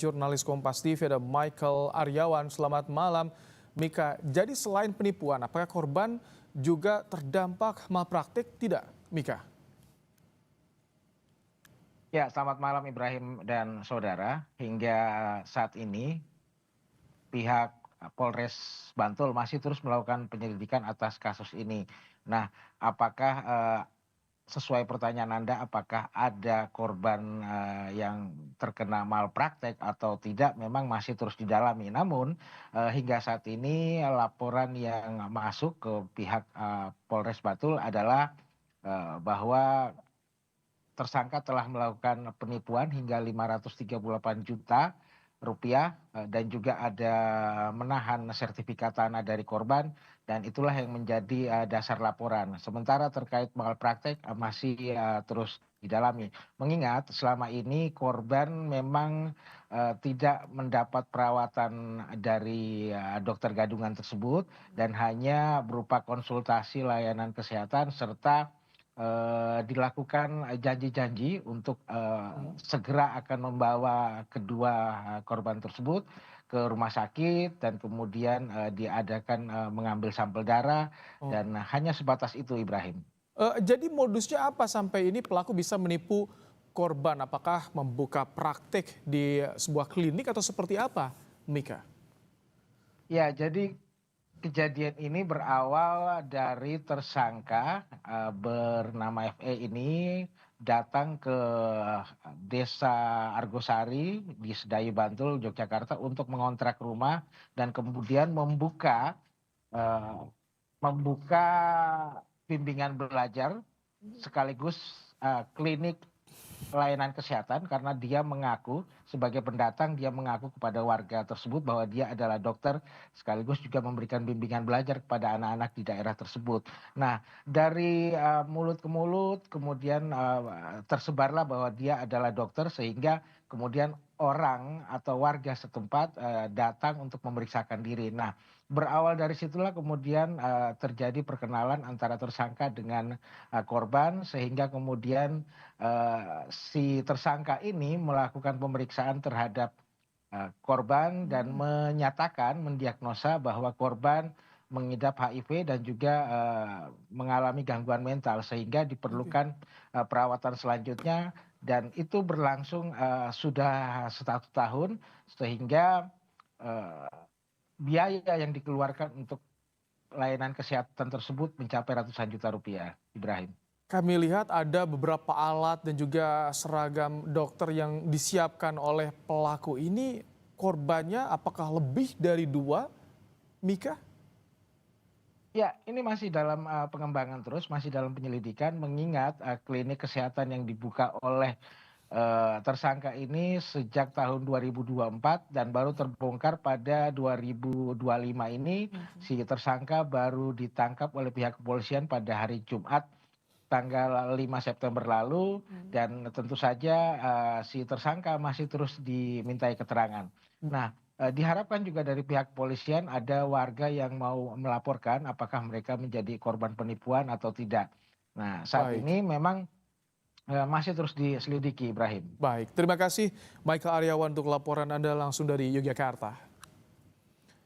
jurnalis Kompas TV ada Michael Aryawan. Selamat malam, Mika. Jadi selain penipuan, apakah korban juga terdampak malpraktik? Tidak, Mika? Ya, selamat malam Ibrahim dan saudara. Hingga saat ini pihak Polres Bantul masih terus melakukan penyelidikan atas kasus ini. Nah, apakah sesuai pertanyaan Anda, apakah ada korban yang terkena malpraktek atau tidak, memang masih terus didalami. Namun hingga saat ini laporan yang masuk ke pihak Polres Bantul adalah bahwa tersangka telah melakukan penipuan hingga 538 juta rupiah dan juga ada menahan sertifikat tanah dari korban, dan itulah yang menjadi dasar laporan. Sementara terkait malpraktek masih terus didalami. Mengingat selama ini korban memang tidak mendapat perawatan dari dokter gadungan tersebut dan hanya berupa konsultasi layanan kesehatan serta dilakukan janji-janji untuk segera akan membawa kedua korban tersebut ke rumah sakit dan kemudian diadakan mengambil sampel darah, Oh. dan hanya sebatas itu, Ibrahim. Jadi modusnya apa sampai ini pelaku bisa menipu korban? Apakah membuka praktik di sebuah klinik atau seperti apa, Mika? Ya, jadi kejadian ini berawal dari tersangka bernama FE ini datang ke Desa Argosari di Sedayu Bantul, Yogyakarta untuk mengontrak rumah dan kemudian eh, membuka bimbingan belajar sekaligus klinik layanan kesehatan, karena dia mengaku sebagai pendatang, dia mengaku kepada warga tersebut bahwa dia adalah dokter sekaligus juga memberikan bimbingan belajar kepada anak-anak di daerah tersebut. Nah, dari mulut ke mulut kemudian tersebarlah bahwa dia adalah dokter, sehingga kemudian orang atau warga setempat datang untuk memeriksakan diri. Nah, berawal dari situlah kemudian terjadi perkenalan antara tersangka dengan korban, sehingga kemudian si tersangka ini melakukan pemeriksaan terhadap korban dan menyatakan, mendiagnosa bahwa korban mengidap HIV dan juga mengalami gangguan mental, sehingga Oke. diperlukan perawatan selanjutnya, dan itu berlangsung sudah 1 tahun, sehingga eh, biaya yang dikeluarkan untuk layanan kesehatan tersebut mencapai ratusan juta rupiah, Ibrahim. Kami lihat ada beberapa alat dan juga seragam dokter yang disiapkan oleh pelaku ini. Korbannya apakah lebih dari dua, Mika? Ya, ini masih dalam pengembangan terus, masih dalam penyelidikan, mengingat klinik kesehatan yang dibuka oleh tersangka ini sejak tahun 2024 dan baru terbongkar pada 2025 ini. Si tersangka baru ditangkap oleh pihak kepolisian pada hari Jumat tanggal 5 September lalu, dan tentu saja si tersangka masih terus dimintai keterangan. Nah, diharapkan juga dari pihak kepolisian ada warga yang mau melaporkan apakah mereka menjadi korban penipuan atau tidak. Nah, saat Baik, ini memang masih terus diselidiki, Ibrahim. baik. Terima kasih Michael Aryawan untuk laporan Anda langsung dari Yogyakarta.